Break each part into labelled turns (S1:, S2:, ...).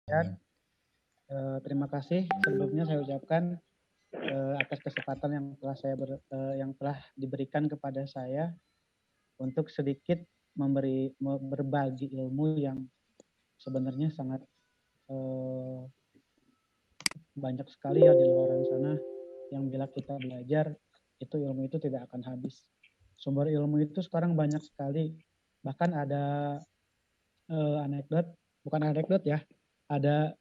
S1: Dan terima kasih sebelumnya saya ucapkan atas kesempatan yang telah diberikan kepada saya untuk sedikit berbagi ilmu yang sebenarnya sangat banyak sekali ya di luar sana, yang bila kita belajar itu ilmu itu tidak akan habis. Sumber ilmu itu sekarang banyak sekali. Bahkan ada bukan anekdot ya, ada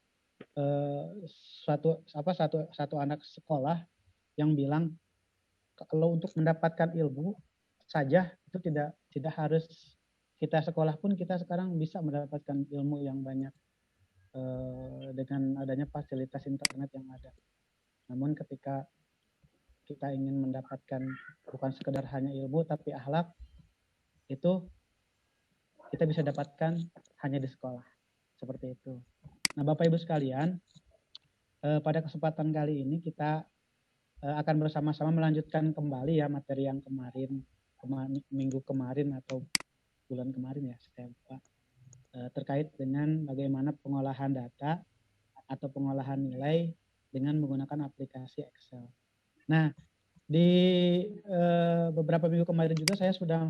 S1: satu anak sekolah yang bilang kalau untuk mendapatkan ilmu saja itu tidak harus kita sekolah pun kita sekarang bisa mendapatkan ilmu yang banyak dengan adanya fasilitas internet yang ada. Namun ketika kita ingin mendapatkan bukan sekedar hanya ilmu tapi akhlak, itu kita bisa dapatkan hanya di sekolah. Seperti itu. Nah, Bapak Ibu sekalian, pada kesempatan kali ini kita akan bersama-sama melanjutkan kembali ya materi yang minggu kemarin atau bulan kemarin ya, saya lupa, terkait dengan bagaimana pengolahan data atau pengolahan nilai dengan menggunakan aplikasi Excel. Nah, di beberapa minggu kemarin juga saya sudah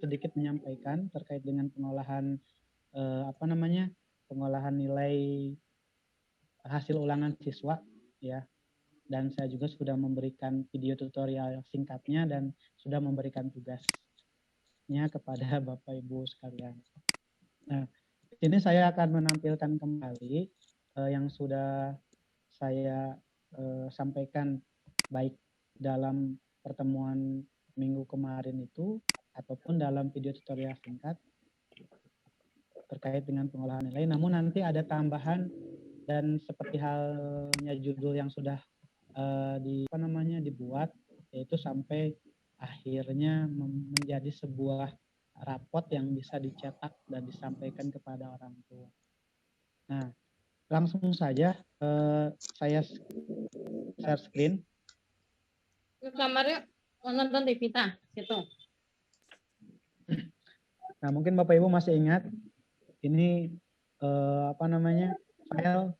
S1: sedikit menyampaikan terkait dengan pengolahan pengolahan nilai hasil ulangan siswa ya. Dan saya juga sudah memberikan video tutorial singkatnya dan sudah memberikan tugasnya kepada Bapak Ibu sekalian. Nah, di sini saya akan menampilkan kembali yang sudah saya sampaikan baik dalam pertemuan minggu kemarin itu ataupun dalam video tutorial singkat terkait dengan pengolahan nilai. Namun nanti ada tambahan dan seperti halnya judul yang sudah dibuat, yaitu sampai akhirnya menjadi sebuah rapot yang bisa dicetak dan disampaikan kepada orang tua. Nah, langsung saja saya share screen.
S2: Ke kamarnya nonton TV situ.
S1: Nah, mungkin Bapak Ibu masih ingat ini file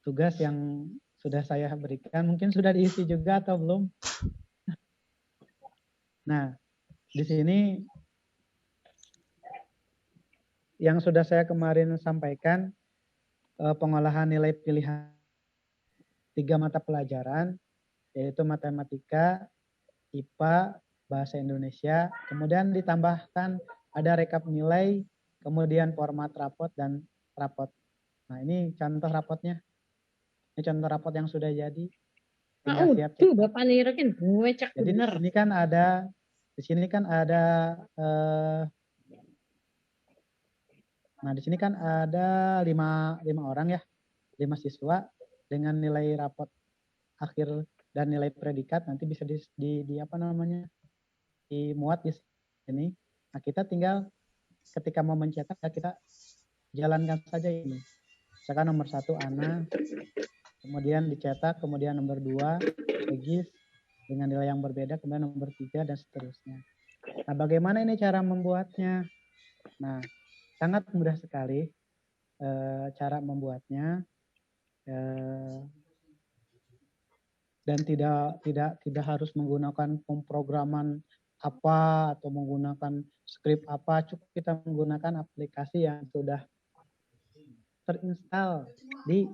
S1: tugas yang sudah saya berikan, mungkin sudah diisi juga atau belum? Nah, di sini yang sudah saya kemarin sampaikan pengolahan nilai pilihan 3 mata pelajaran, yaitu matematika, IPA, bahasa Indonesia, kemudian ditambahkan ada rekap nilai, kemudian format rapot dan rapot. Nah, ini contoh rapotnya. Ini contoh rapot yang sudah jadi.
S2: Tuh Bapak nirekin gue cek bener.
S1: Jadi di sini kan ada 5 orang ya, 5 siswa dengan nilai rapot akhir dan nilai predikat nanti bisa dimuat di sini. Nah, kita tinggal ketika mau mencetak kita jalankan saja ini. Misalkan nomor 1 Ana, kemudian dicetak, kemudian nomor 2 Regis dengan nilai yang berbeda, kemudian nomor 3 dan seterusnya. Nah, bagaimana ini cara membuatnya? Nah, sangat mudah sekali cara membuatnya dan tidak harus menggunakan pemrograman apa atau menggunakan script apa, cukup kita menggunakan aplikasi yang sudah terinstall di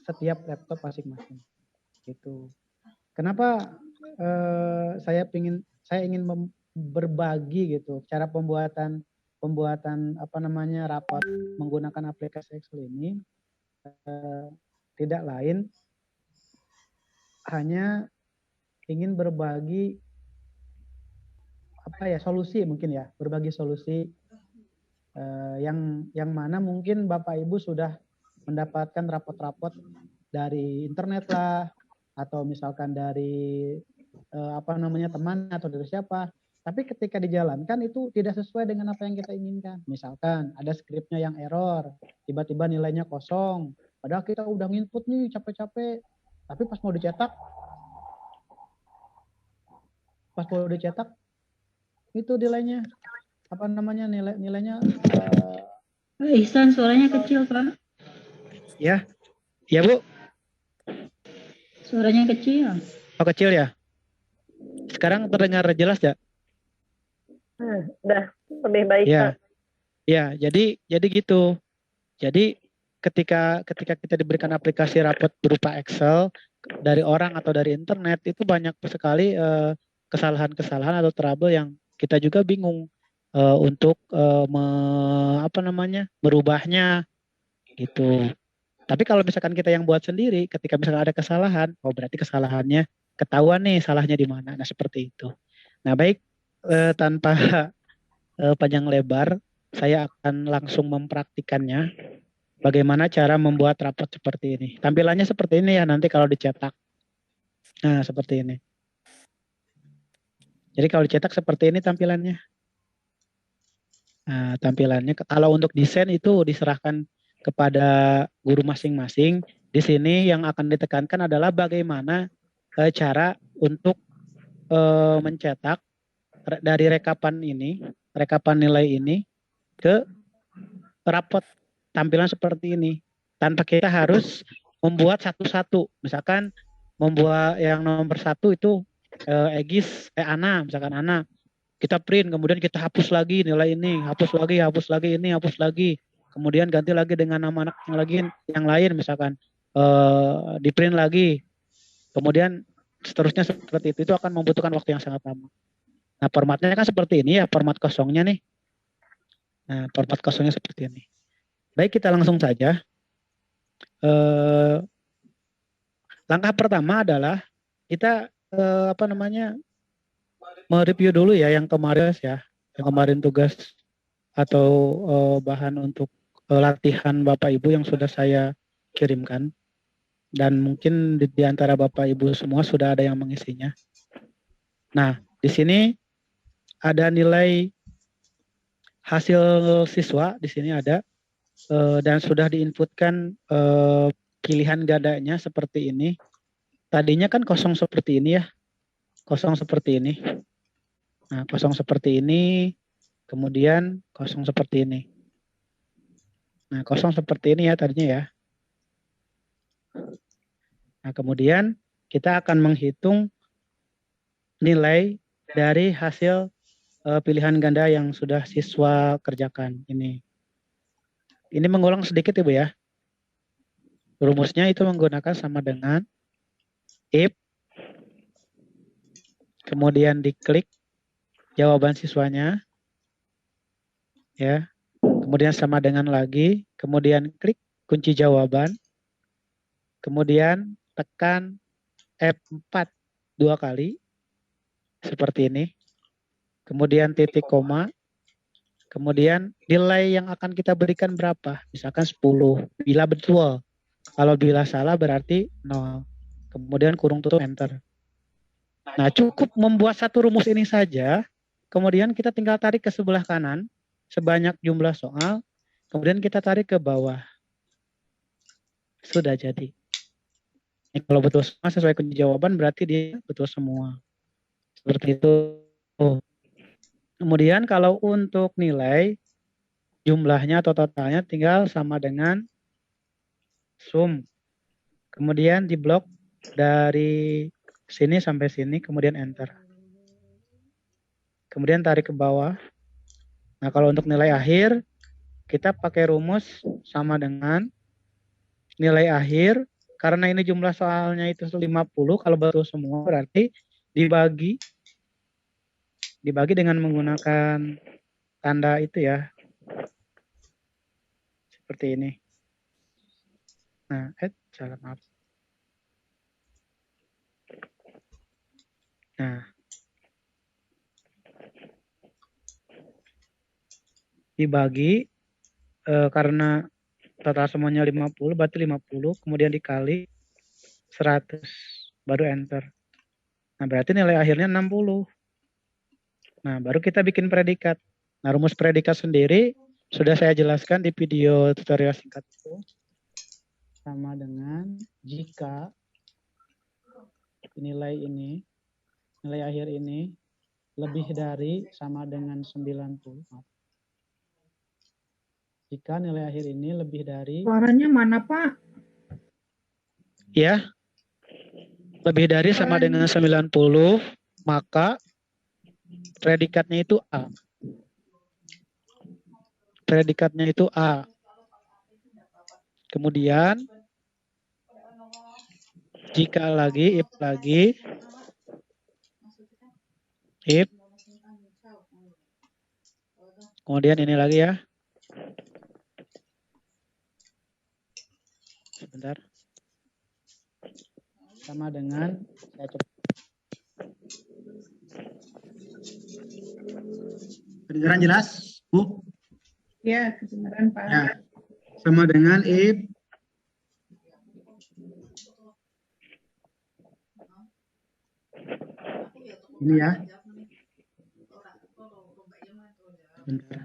S1: setiap laptop masing-masing. Gitu. Kenapa saya ingin berbagi gitu cara pembuatan rapot menggunakan aplikasi Excel ini tidak lain hanya ingin berbagi solusi mungkin ya, berbagi solusi yang mana mungkin Bapak Ibu sudah mendapatkan rapot-rapot dari internet lah atau misalkan dari teman atau dari siapa. Tapi ketika dijalankan itu tidak sesuai dengan apa yang kita inginkan. Misalkan ada skripnya yang error, tiba-tiba nilainya kosong. Padahal kita udah nginput nih capek-capek. Tapi pas mau dicetak itu nilainya nilainya
S3: Pak Ihsan, suaranya kecil, Pak.
S1: Ya, ya Bu.
S3: Suaranya kecil.
S1: Oh kecil ya. Sekarang terdengar jelas ya?
S4: Udah lebih baik,
S1: Ya,
S4: Kak.
S1: ya. Jadi gitu. Jadi ketika kita diberikan aplikasi rapot berupa Excel dari orang atau dari internet, itu banyak sekali kesalahan-kesalahan atau trouble yang kita juga bingung untuk merubahnya gitu. Tapi kalau misalkan kita yang buat sendiri, ketika misalkan ada kesalahan, oh berarti kesalahannya ketahuan nih salahnya di mana. Nah seperti itu. Nah baik, tanpa panjang lebar, saya akan langsung mempraktikannya. Bagaimana cara membuat rapot seperti ini. Tampilannya seperti ini ya nanti kalau dicetak. Nah seperti ini. Jadi kalau dicetak seperti ini tampilannya. Nah tampilannya, kalau untuk desain itu diserahkan kepada guru masing-masing. Di sini yang akan ditekankan adalah bagaimana cara untuk mencetak dari rekapan nilai ini ke rapot tampilan seperti ini. Tanpa kita harus membuat satu-satu. Misalkan membuat yang nomor 1 itu Ana, misalkan Ana. Kita print, kemudian kita hapus lagi nilai ini, hapus lagi ini, hapus lagi. Kemudian ganti lagi dengan nama anak yang lain misalkan di print lagi. Kemudian seterusnya seperti itu akan membutuhkan waktu yang sangat lama. Nah, formatnya kan seperti ini ya, format kosongnya nih. Nah, format kosongnya seperti ini. Baik, kita langsung saja. Langkah pertama adalah kita mereview dulu ya yang kemarin tugas atau bahan untuk latihan Bapak Ibu yang sudah saya kirimkan, dan mungkin di antara Bapak Ibu semua sudah ada yang mengisinya. Nah, di sini ada nilai hasil siswa, di sini ada dan sudah diinputkan pilihan gandanya seperti ini. Tadinya kan kosong seperti ini ya, kosong seperti ini. Nah, kosong seperti ini, kemudian kosong seperti ini. Nah, kosong seperti ini ya tadinya ya. Nah, kemudian kita akan menghitung nilai dari hasil pilihan ganda yang sudah siswa kerjakan ini. Ini mengulang sedikit Ibu ya. Rumusnya itu menggunakan sama dengan if, kemudian diklik jawaban siswanya, ya. Kemudian sama dengan lagi, kemudian klik kunci jawaban, kemudian tekan F4 2 kali, seperti ini. Kemudian titik koma, kemudian nilai yang akan kita berikan berapa? Misalkan 10, bila betul. Kalau bila salah berarti 0. Kemudian kurung tutup enter. Nah, cukup membuat satu rumus ini saja. Kemudian kita tinggal tarik ke sebelah kanan sebanyak jumlah soal. Kemudian kita tarik ke bawah. Sudah jadi. Ini kalau betul semua sesuai kunci jawaban berarti dia betul semua. Seperti itu. Kemudian kalau untuk nilai jumlahnya atau totalnya tinggal sama dengan sum. Kemudian di blok dari sini sampai sini, kemudian enter. Kemudian tarik ke bawah. Nah, kalau untuk nilai akhir, kita pakai rumus sama dengan nilai akhir. Karena ini jumlah soalnya itu 50, kalau betul semua berarti dibagi dengan menggunakan tanda itu ya. Seperti ini. Nah, salah maaf. Nah, dibagi karena total semuanya 50, berarti 50, kemudian dikali 100, baru enter. Nah, berarti nilai akhirnya 60. Nah, baru kita bikin predikat. Nah, rumus predikat sendiri sudah saya jelaskan di video tutorial singkat itu. Sama dengan jika nilai akhir ini lebih dari sama dengan 90. Jika nilai akhir ini lebih dari
S3: Suaranya mana, Pak?
S1: ya, lebih dari sama dengan 90, maka predikatnya itu A. Predikatnya itu A. Kemudian jika lagi, if, kemudian ini lagi ya. Sebentar. Sama dengan, saya coba. Kedengaran jelas, Bu?
S3: Ya, kedengaran, Pak.
S1: Ya. Sama dengan if, ini ya. Bentar.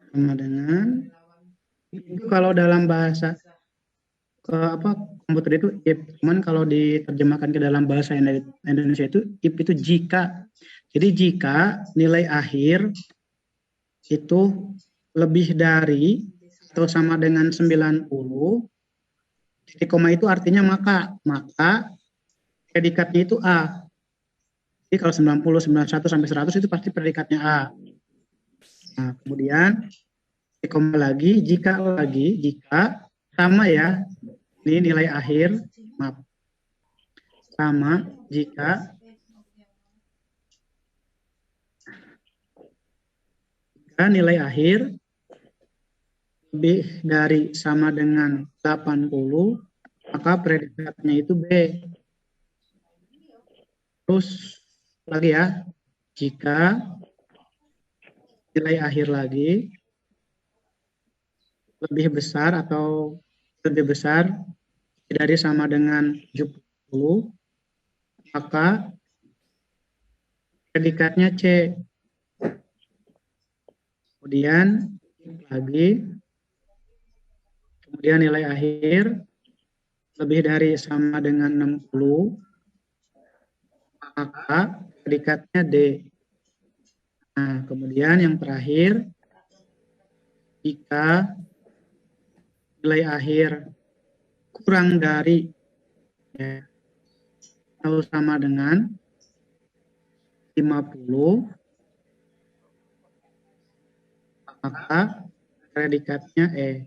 S1: Sama dengan itu kalau dalam bahasa komputer itu if, cuman kalau diterjemahkan ke dalam bahasa Indonesia itu if itu jika. Jadi jika nilai akhir itu lebih dari atau sama dengan 90, titik koma itu artinya maka predikatnya itu A. Jadi kalau 90, 91 sampai 100 itu pasti predikatnya A. Nah, kemudian titik koma lagi, jika sama ya, ini nilai akhir, maaf, sama jika nilai akhir lebih dari sama dengan 80, maka predikatnya itu B. Terus lagi ya, jika nilai akhir lagi lebih besar atau lebih besar dari sama dengan 70, maka predikatnya C. Kemudian lagi, kemudian nilai akhir lebih dari sama dengan 60, maka predikatnya D. Nah, kemudian yang terakhir, jika nilai akhir kurang dari atau sama dengan 50, maka predikatnya E.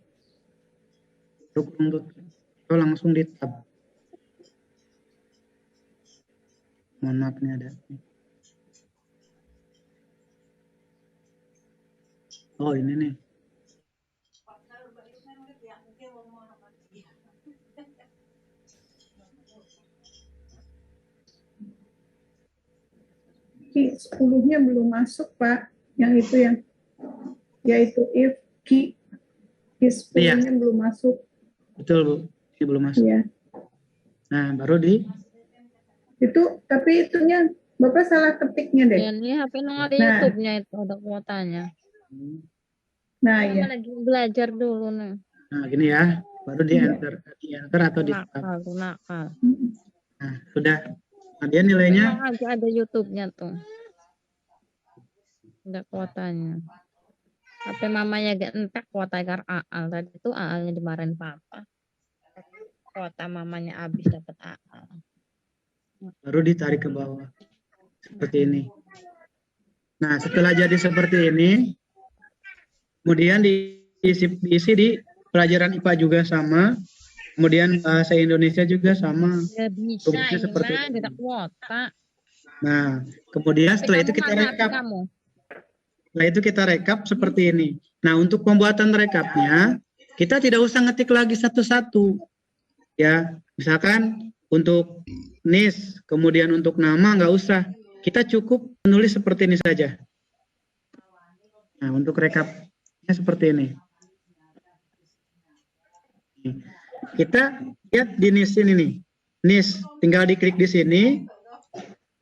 S1: Itu langsung di tab. Mohon maaf nih ada. Oh ini nih.
S3: Ki 10-nya belum masuk, Pak. Yang itu yang yaitu if ki 10-nya belum masuk.
S1: Betul, Bu. Ini belum masuk.
S3: Iya.
S1: Nah, baru di
S3: Itu tapi itunya Bapak salah ketiknya deh.
S2: Ini HP nong ada YouTube-nya itu, ada kuotanya.
S3: Nah,
S2: Mama
S3: ya.
S2: lagi belajar dulu nih.
S1: Nah, gini ya. Baru di enter atau di tab.
S2: Nakal.
S1: Nah, sudah. Nah, dia nilainya
S2: Memang aja ada YouTube-nya tuh. Ada kuotanya. HP mamanya gak entek kuota agar AAL. Tadi itu AAL-nya dimarahin papa. Kuota mamanya habis dapat AAL.
S1: baru ditarik ke bawah. Seperti ini. Nah, setelah jadi seperti ini, kemudian diisi di pelajaran IPA juga sama, kemudian bahasa Indonesia juga sama.
S2: Ya bisa, ini mah tidak kuota.
S1: Nah, kemudian setelah itu kita rekap. Setelah itu kita rekap seperti ini. Nah, untuk pembuatan rekapnya, kita tidak usah ngetik lagi satu-satu. Ya, misalkan untuk NIS, kemudian untuk nama nggak usah. Kita cukup menulis seperti ini saja. Nah, untuk rekapnya seperti ini. Kita lihat di NIS ini nih. NIS, tinggal diklik di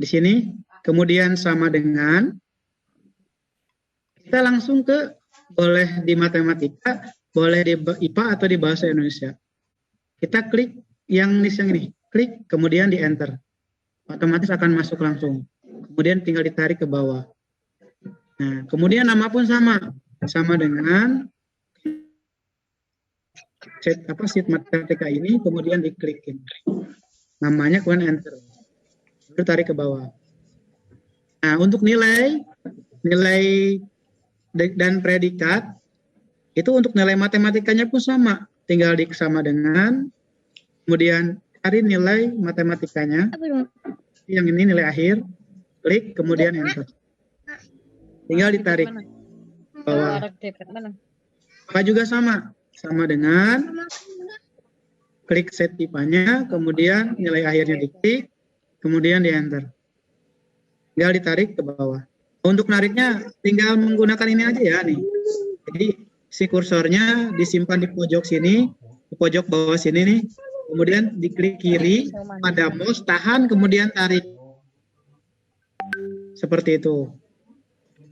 S1: sini, kemudian sama dengan, kita langsung ke, boleh di matematika, boleh di IPA atau di bahasa Indonesia. Kita klik yang NIS yang ini, klik, kemudian di enter. Otomatis akan masuk langsung. Kemudian tinggal ditarik ke bawah.
S5: Nah, kemudian nama pun sama dengan sheet matematika ini, kemudian diklikin namanya, kemudian enter, lalu tarik ke bawah. Nah, untuk nilai dan predikat itu untuk nilai matematikanya pun sama, tinggal sama dengan, kemudian cari nilai matematikanya, yang ini nilai akhir, klik, kemudian enter. Tinggal ditarik ke bawah. Apa juga sama dengan klik set IPA-nya, kemudian nilai akhirnya diklik, kemudian di enter. Tinggal ditarik ke bawah. Untuk nariknya tinggal menggunakan ini aja ya nih. Jadi si kursornya disimpan di pojok sini, di pojok bawah sini nih. Kemudian diklik kiri pada mouse, tahan, kemudian tarik. Seperti itu.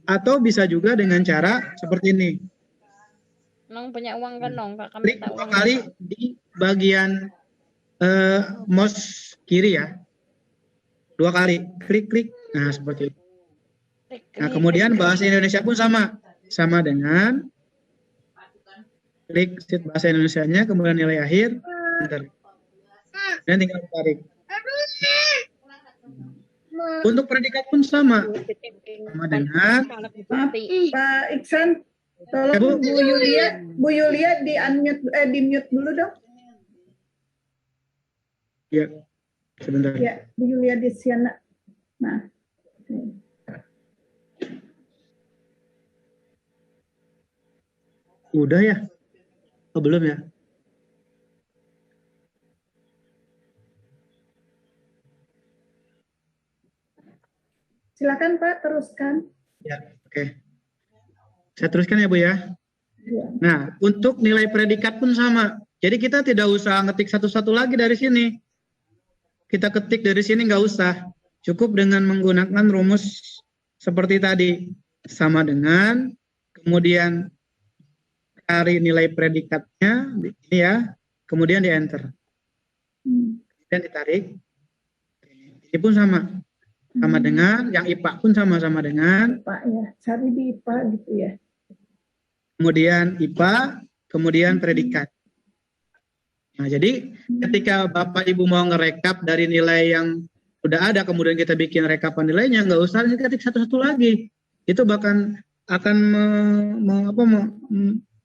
S5: Atau bisa juga dengan cara seperti ini.
S2: Nong punya uang kan Nong? Kak, kami
S5: Klik
S2: tak
S5: 2
S2: uang.
S5: kali di bagian mouse kiri ya. 2 kali, klik. Nah, seperti itu. Nah, kemudian bahasa Indonesia pun sama dengan klik sheet bahasa Indonesianya, kemudian nilai akhir, enter. Dan tinggal tarik. Untuk predikat pun sama dengan
S3: Pak Iksan, tolong Bu Yulia di mute dulu dong.
S5: ya, sebentar.
S3: Ya, Bu Yulia di Siana. Nah,
S5: Udah ya? Oh, belum ya?
S3: silakan Pak, teruskan.
S5: Ya, oke. Saya teruskan ya, Bu ya.
S3: Ya.
S5: Nah, untuk nilai predikat pun sama. Jadi kita tidak usah ngetik satu-satu lagi dari sini. Kita ketik dari sini nggak usah. Cukup dengan menggunakan rumus seperti tadi. Sama dengan, kemudian cari nilai predikatnya, ini ya, kemudian di enter. Dan ditarik. Ini pun sama dengan yang IPA pun sama dengan
S3: Pak ya, cari di IPA gitu ya.
S5: Kemudian IPA, kemudian predikat. Nah, jadi ketika Bapak Ibu mau ngerekap dari nilai yang sudah ada, kemudian kita bikin rekapan nilainya, nggak usah ketik satu-satu lagi. Itu bahkan akan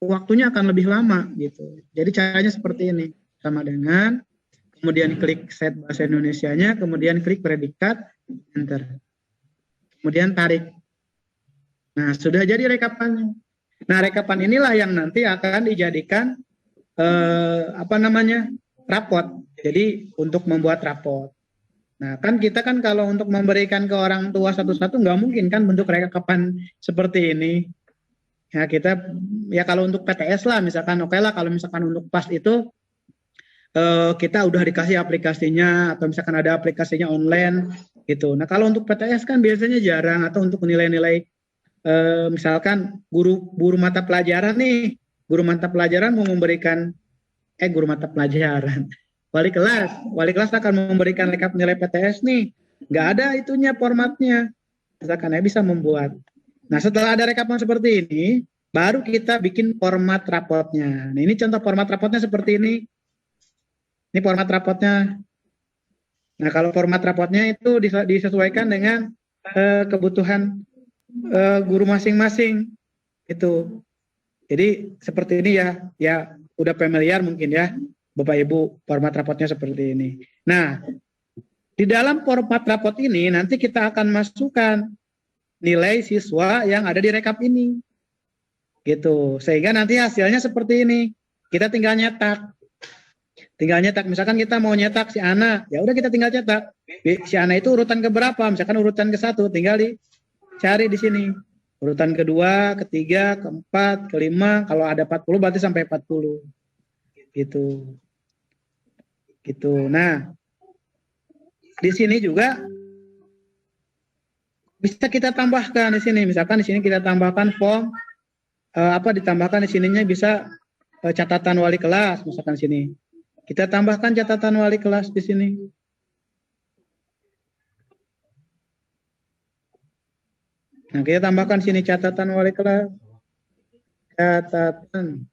S5: waktunya akan lebih lama gitu. Jadi caranya seperti ini, sama dengan kemudian klik set bahasa Indonesianya, kemudian klik predikat, enter. Kemudian tarik. Nah, sudah jadi rekapannya. Nah, rekapan inilah yang nanti akan dijadikan rapot. Jadi untuk membuat rapot. Nah, kan kita kan kalau untuk memberikan ke orang tua satu-satu nggak mungkin kan bentuk rekapan seperti ini. Ya kita ya kalau untuk PTS lah misalkan oke lah, kalau misalkan untuk PAS itu kita udah dikasih aplikasinya atau misalkan ada aplikasinya online gitu. Nah, kalau untuk PTS kan biasanya jarang, atau untuk nilai-nilai misalkan guru mata pelajaran nih, guru mata pelajaran mau memberikan guru mata pelajaran wali kelas akan memberikan rekap nilai PTS nih, nggak ada itunya formatnya, misalkan bisa membuat. Nah, setelah ada rekapan seperti ini baru kita bikin format rapotnya. Nah, ini contoh format rapotnya seperti ini format rapotnya. Nah, kalau format rapotnya itu disesuaikan dengan kebutuhan guru masing-masing itu. Jadi seperti ini ya udah familiar mungkin ya Bapak Ibu, format rapotnya seperti ini. Nah, di dalam format rapot ini nanti kita akan masukkan nilai siswa yang ada di rekap ini. Gitu. Sehingga nanti hasilnya seperti ini. Kita tinggal nyetak. Misalkan kita mau nyetak si Ana, ya udah kita tinggal cetak. Si Ana itu urutan keberapa? Misalkan urutan ke-1, tinggal dicari di sini. Urutan kedua, ketiga, keempat, kelima, kalau ada 40 berarti sampai 40. Gitu. Nah, di sini juga bisa kita tambahkan di sini. Misalkan di sini kita tambahkan form ditambahkan di sininya bisa catatan wali kelas, misalkan sini. Kita tambahkan catatan wali kelas di sini. Nah, kita tambahkan sini catatan wali kelas. Catatan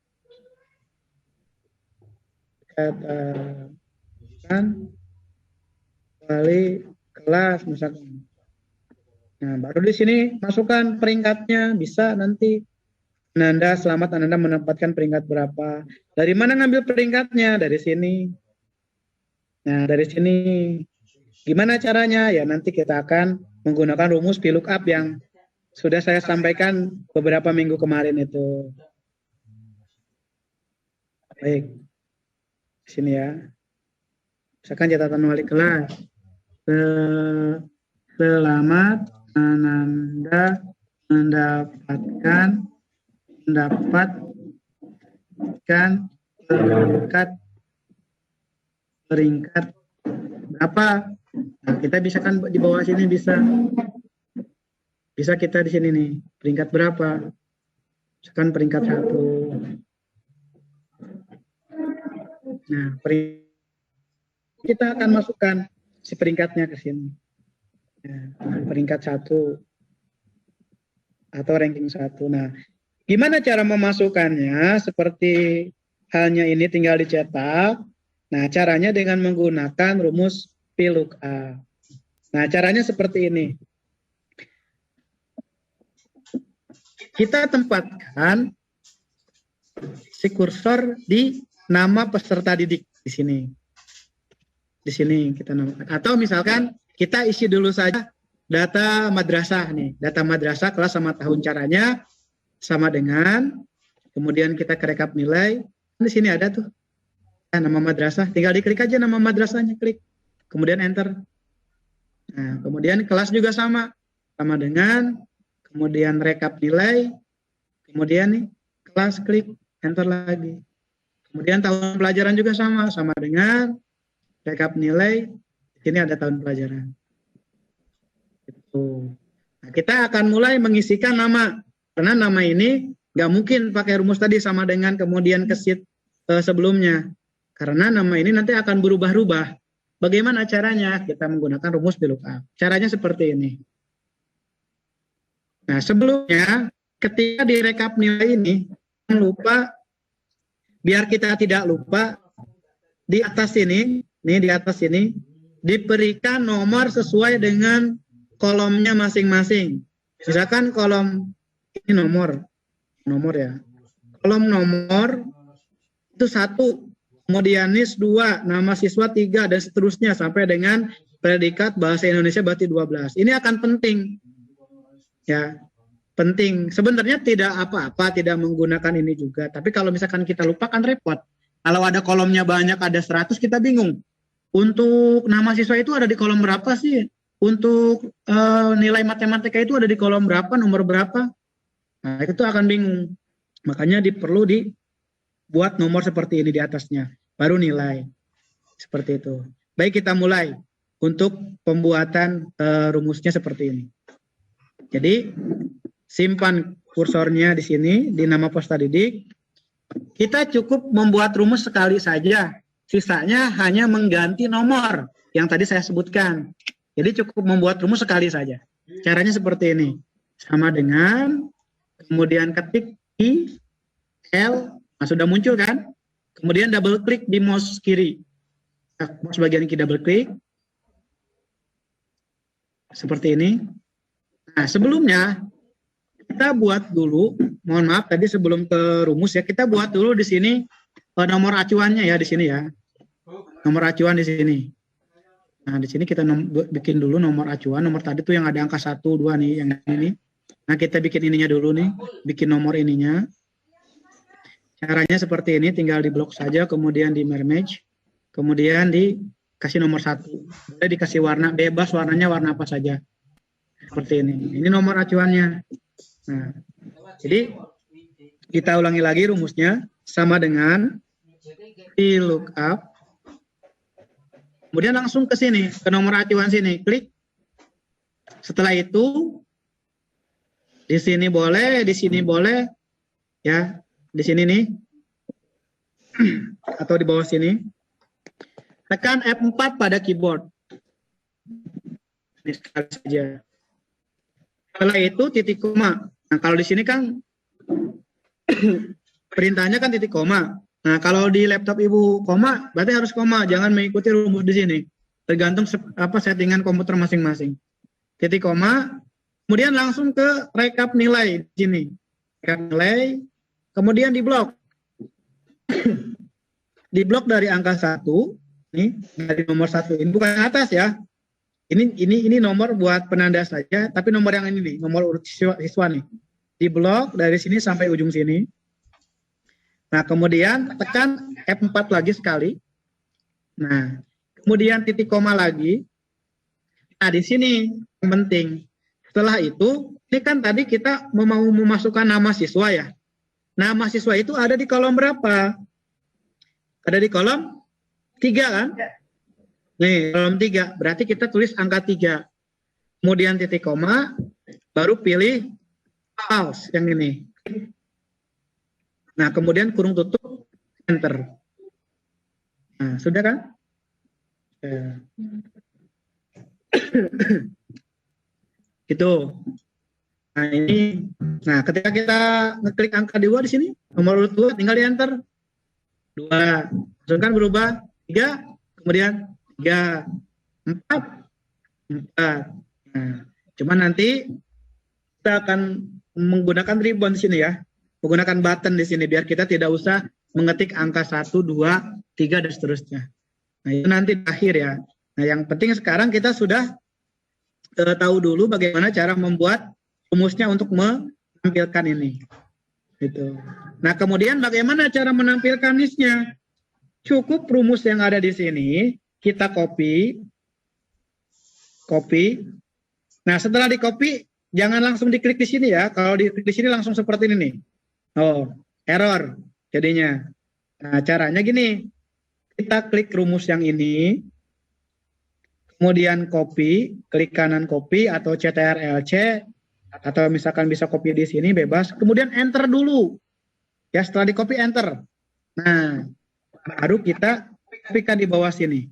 S5: wali kelas misalkan. Nah, baru di sini masukkan peringkatnya, bisa nanti Ananda selamat Ananda mendapatkan peringkat berapa. Dari mana ngambil peringkatnya? Dari sini. Nah, dari sini. Gimana caranya? Ya nanti kita akan menggunakan rumus VLOOKUP yang sudah saya sampaikan beberapa minggu kemarin itu. Baik. Sini ya. Misalkan catatan wali kelas. Selamat Ananda mendapatkan peringkat berapa? Nah, kita bisa kan di bawah sini bisa kita di sini nih peringkat berapa? Misalkan peringkat 1. Nah, kita akan masukkan si peringkatnya ke sini. Nah, peringkat 1 atau ranking 1. Nah, gimana cara memasukkannya? Seperti halnya ini tinggal dicetak. Nah, caranya dengan menggunakan rumus VLOOKUP. Nah, caranya seperti ini. Kita tempatkan si kursor di nama peserta didik di sini. Di sini kita namakan. Atau misalkan kita isi dulu saja data madrasah nih. Data madrasah kelas sama tahun, caranya sama dengan, kemudian kita ke rekap nilai. Di sini ada tuh nama madrasah. Tinggal diklik aja nama madrasahnya, klik. Kemudian enter. Nah, kemudian kelas juga sama dengan, kemudian rekap nilai, kemudian nih kelas, klik, enter lagi. Kemudian tahun pelajaran juga sama dengan rekap nilai. Di sini ada tahun pelajaran. Itu. Nah, kita akan mulai mengisikan nama, karena nama ini nggak mungkin pakai rumus tadi sama dengan kemudian ke sheet sebelumnya, karena nama ini nanti akan berubah-ubah. Bagaimana caranya? Kita menggunakan rumus VLOOKUP. Caranya seperti ini. Nah, sebelumnya ketika di rekap nilai ini, jangan lupa, biar kita tidak lupa, di atas ini, nih di atas ini, diberikan nomor sesuai dengan kolomnya masing-masing. Misalkan kolom ini nomor ya. Kolom nomor itu 1, kemudian NIS 2, nama siswa 3, dan seterusnya sampai dengan predikat bahasa Indonesia berarti 12. Ini akan penting. Ya, penting. Sebenarnya tidak apa-apa tidak menggunakan ini juga, tapi kalau misalkan kita lupa kan repot. Kalau ada kolomnya banyak, ada 100, kita bingung. Untuk nama siswa itu ada di kolom berapa sih? Untuk nilai matematika itu ada di kolom berapa, nomor berapa? Nah, itu akan bingung. Makanya perlu dibuat nomor seperti ini di atasnya, baru nilai. Seperti itu. Baik, kita mulai untuk pembuatan rumusnya seperti ini. Jadi, simpan kursornya di sini, di nama peserta didik. Kita cukup membuat rumus sekali saja. Sisanya hanya mengganti nomor yang tadi saya sebutkan. Jadi cukup membuat rumus sekali saja. Caranya seperti ini. Sama dengan, kemudian ketik I, L, nah sudah muncul kan? Kemudian double klik di mouse kiri. Mouse bagian kiri double klik. Seperti ini. Nah, sebelumnya kita buat dulu, mohon maaf tadi sebelum ke rumus ya, kita buat dulu di sini nomor acuannya ya, di sini ya. Nomor acuan di sini. Nah, di sini kita bikin dulu nomor acuan. Nomor tadi tuh yang ada angka 1, 2 nih, yang ini. Nah, kita bikin ininya dulu nih, bikin nomor ininya. Caranya seperti ini, tinggal di blok saja, kemudian di merge, kemudian dikasih nomor 1. Boleh dikasih warna bebas, warnanya warna apa saja. Seperti ini. Ini nomor acuannya. Nah, jadi kita ulangi lagi rumusnya, sama dengan VLOOKUP. Kemudian langsung ke sini, ke nomor acuan sini, klik. Setelah itu, di sini boleh, ya, di sini nih, atau di bawah sini. Tekan F4 pada keyboard. Ini sekali saja. Setelah itu titik koma. Nah, kalau di sini kan perintahnya kan titik koma. Nah, kalau di laptop Ibu koma, berarti harus koma, jangan mengikuti rumus di sini. Tergantung settingan komputer masing-masing. Titik koma, kemudian langsung ke rekap nilai di sini. Rekap nilai, kemudian di blok. Di blok dari angka 1, nih, dari nomor 1 ini bukan atas ya. Ini nomor buat penanda saja, tapi nomor yang ini nih, nomor urut siswa nih. Di blok dari sini sampai ujung sini. Nah, kemudian tekan F4 lagi sekali. Nah, kemudian titik koma lagi. Nah, di sini yang penting. Setelah itu, ini kan tadi kita mau memasukkan nama siswa ya. Nama siswa itu ada di kolom berapa? Ada di kolom 3 kan? Nih, kolom 3. Berarti kita tulis angka 3. Kemudian titik koma, baru pilih pause yang ini. Nah, kemudian kurung tutup, enter. Nah, sudah kan? Gitu. Nah, ini. Nah, ketika kita ngeklik angka 2 di sini, nomor urut 2 tinggal di enter. 2. Masukkan berubah 3, kemudian 3, 4, 4. Nah, cuman nanti kita akan menggunakan ribbon di sini ya. Menggunakan button di sini biar kita tidak usah mengetik angka 1, 2, 3 dan seterusnya. Nah, itu nanti di akhir ya. Nah, yang penting sekarang kita sudah tahu dulu bagaimana cara membuat rumusnya untuk menampilkan ini. Gitu. Nah, kemudian bagaimana cara menampilkan listnya? Cukup rumus yang ada di sini kita copy. Nah, setelah di copy jangan langsung diklik di sini ya. Kalau diklik di sini langsung seperti ini nih. Oh, error jadinya. Nah, caranya gini. Kita klik rumus yang ini. Kemudian copy, klik kanan copy atau CTRL-C atau misalkan bisa copy di sini bebas. Kemudian enter dulu. Ya, setelah di copy enter. Nah, baru kita copykan di bawah sini.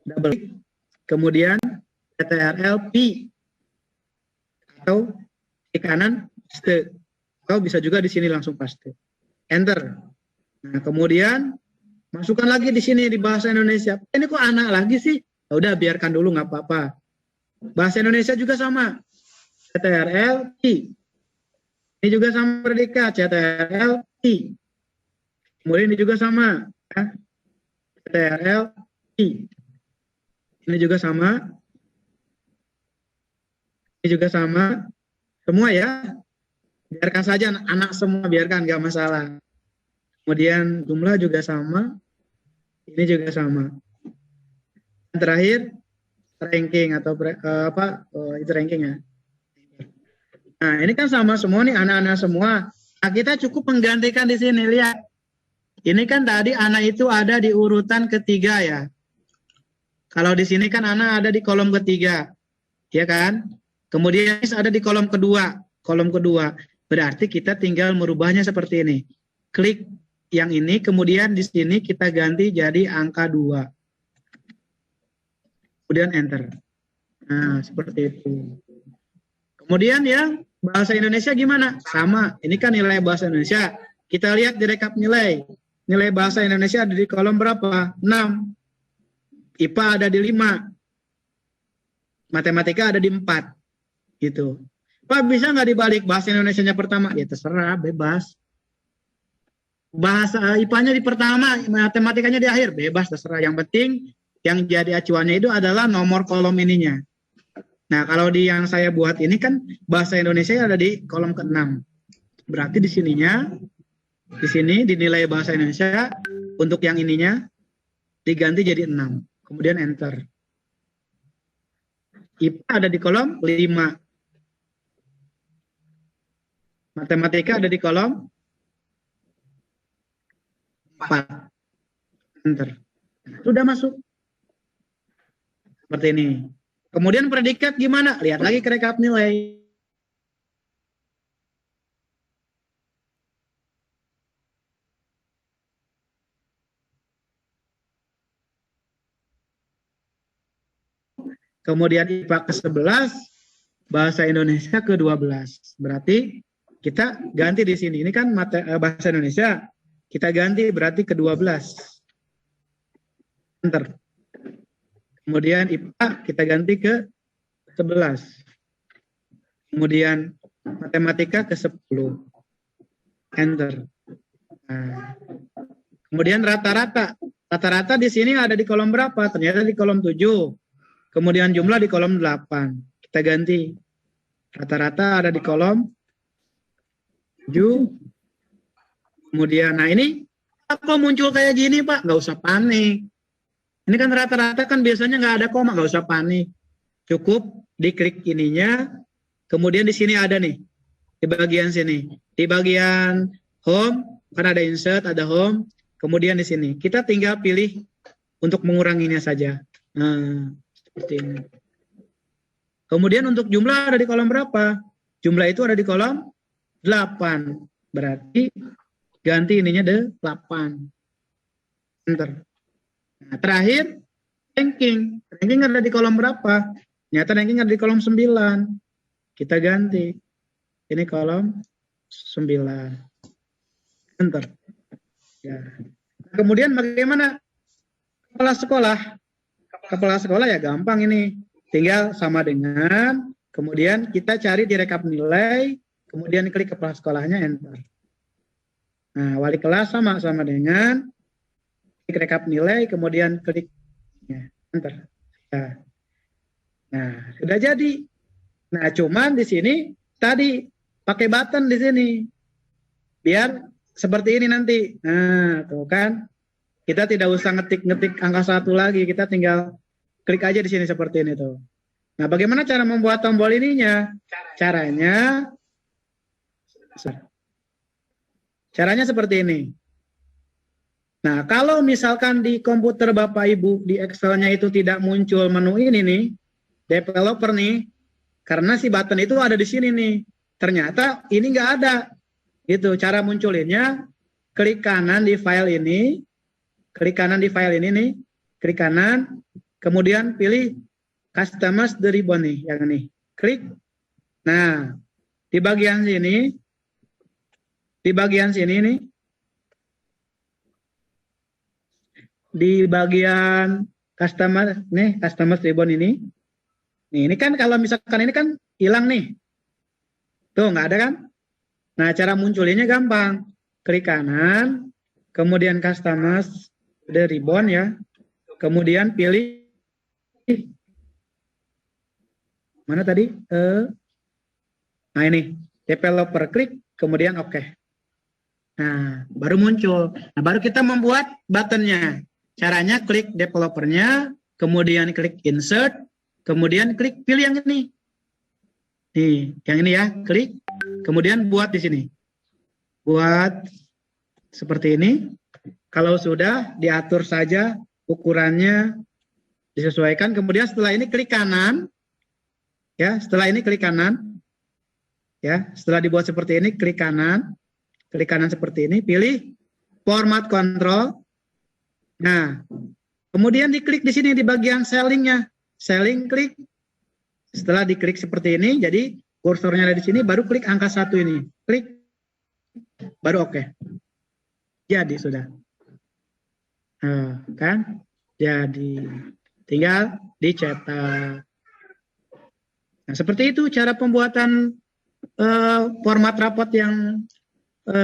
S5: Double klik. Kemudian CTRL-P atau di kanan paste. Atau bisa juga di sini langsung paste. Enter. Nah, kemudian masukkan lagi di sini di bahasa Indonesia. Ini kok anak lagi sih? Ya udah biarkan dulu nggak apa-apa. Bahasa Indonesia juga sama. CTRL-P. Ini juga sama predikat. CTRL-P. Kemudian ini juga sama. Ya. CTRL-P. Ini juga sama. Ini juga sama. Semua ya. Biarkan saja anak semua, biarkan, nggak masalah. Kemudian jumlah juga sama. Ini juga sama. Dan terakhir, ranking atau itu ranking ya. Nah, ini kan sama semua nih, anak-anak semua. Nah, kita cukup menggantikan di sini, lihat. Ini kan tadi anak itu ada di urutan ketiga ya. Kalau di sini kan anak ada di kolom ketiga. Ya kan? Kemudian ada di kolom kedua. Berarti kita tinggal merubahnya seperti ini. Klik yang ini, kemudian di sini kita ganti jadi angka 2. Kemudian enter. Nah, seperti itu. Kemudian ya, bahasa Indonesia gimana? Sama, ini kan nilai bahasa Indonesia. Kita lihat di rekap nilai. Nilai bahasa Indonesia ada di kolom berapa? 6. IPA ada di 5. Matematika ada di 4. Gitu. Pak, bisa nggak dibalik bahasa Indonesianya pertama? Ya terserah, bebas. Bahasa IPA-nya di pertama, matematikanya di akhir, bebas, terserah. Yang penting yang jadi acuannya itu adalah nomor kolom ininya. Nah, kalau di yang saya buat ini kan bahasa Indonesia ada di kolom ke-6. Berarti di sininya, di sini dinilai bahasa Indonesia untuk yang ininya diganti jadi 6. Kemudian enter. IPA ada di kolom 5. Matematika ada di kolom 4. Enter. Sudah masuk. Seperti ini. Kemudian predikat gimana? Lihat lagi ke rekap nilai. Kemudian IPA ke-11 bahasa Indonesia ke-12. Berarti kita ganti di sini. Ini kan bahasa Indonesia, kita ganti berarti ke-12. Enter. Kemudian IPA kita ganti ke 11. Kemudian matematika ke 10. Enter. Nah, kemudian rata-rata. Rata-rata di sini ada di kolom berapa? Ternyata di kolom 7. Kemudian jumlah di kolom 8. Kita ganti. Rata-rata ada di kolom 7. Kemudian, nah ini kok muncul kayak gini Pak? Nggak usah panik. Ini kan rata-rata kan biasanya nggak ada koma, nggak usah panik. Cukup diklik ininya. Kemudian di sini ada nih. Di bagian sini. Di bagian home, kan ada insert, ada home. Kemudian di sini. Kita tinggal pilih untuk menguranginya saja. Nah, seperti ini. Kemudian untuk jumlah ada di kolom berapa? Jumlah itu ada di kolom 8. Berarti ganti ininya 8. Enter. Nah, terakhir ranking. Ranking ada di kolom berapa? Ternyata ranking ada di kolom 9. Kita ganti. Ini kolom 9. Enter. Ya. Kemudian bagaimana? Kepala sekolah. Kepala sekolah ya gampang ini. Tinggal sama dengan, kemudian kita cari di rekap nilai, kemudian klik kepala sekolahnya, enter. Nah, wali kelas sama dengan klik rekap nilai, kemudian klik ya, enter. Ya. Nah, sudah jadi. Nah, cuman di sini tadi pakai button di sini. Biar seperti ini nanti. Nah, tuh kan. Kita tidak usah ngetik angka 1 lagi, kita tinggal klik aja di sini seperti ini tuh. Nah, bagaimana cara membuat tombol ininya? Caranya seperti ini. Nah, kalau misalkan di komputer Bapak Ibu, di Excel-nya itu tidak muncul menu ini nih, developer nih, karena si button itu ada di sini nih. Ternyata ini nggak ada. Itu cara munculinnya, klik kanan di file ini, klik kanan di file ini nih, klik kanan, kemudian pilih Customize the ribbon nih, yang ini. Klik. Nah, di bagian sini nih, di bagian Customize ribbon ini. Nih, ini kan kalau misalkan ini kan hilang nih. Tuh, nggak ada kan? Nah, cara munculinnya gampang. Klik kanan, kemudian Customize the ribbon ya. Kemudian pilih mana tadi? Nah ini, developer, klik, kemudian oke. Nah, baru muncul. Nah, baru kita membuat buttonnya. Caranya klik developernya, kemudian klik insert, kemudian klik pilih yang ini. Nih, yang ini ya, klik, kemudian buat di sini. Buat seperti ini. Kalau sudah, diatur saja ukurannya, disesuaikan. Kemudian setelah ini klik kanan. Ya, setelah ini klik kanan. Ya, setelah dibuat seperti ini, klik kanan. Klik kanan seperti ini, pilih format control. Nah, kemudian diklik di sini di bagian cellingnya. Celling klik. Setelah diklik seperti ini, jadi kursornya ada di sini, baru klik angka 1 ini. Klik. Baru oke. Jadi sudah. Nah, kan? Jadi tinggal dicetak. Nah, seperti itu cara pembuatan format rapot yang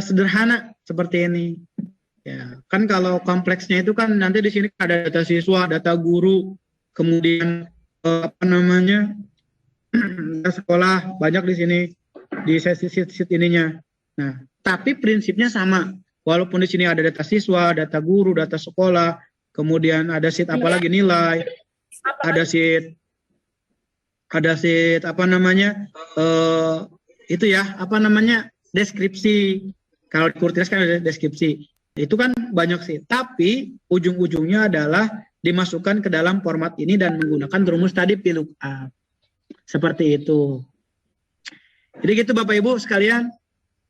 S5: sederhana seperti ini. Ya, kan kalau kompleksnya itu kan nanti di sini ada data siswa, data guru, kemudian data sekolah, banyak di sini di sesi sheet ininya. Nah, tapi prinsipnya sama. Walaupun di sini ada data siswa, data guru, data sekolah, kemudian ada sheet apalagi nilai, ada sheet itu ya, deskripsi. Kalau di Kurtias kan ada deskripsi. Itu kan banyak sih. Tapi ujung-ujungnya adalah dimasukkan ke dalam format ini dan menggunakan rumus tadi VLOOKUP. Seperti itu. Jadi gitu Bapak Ibu sekalian,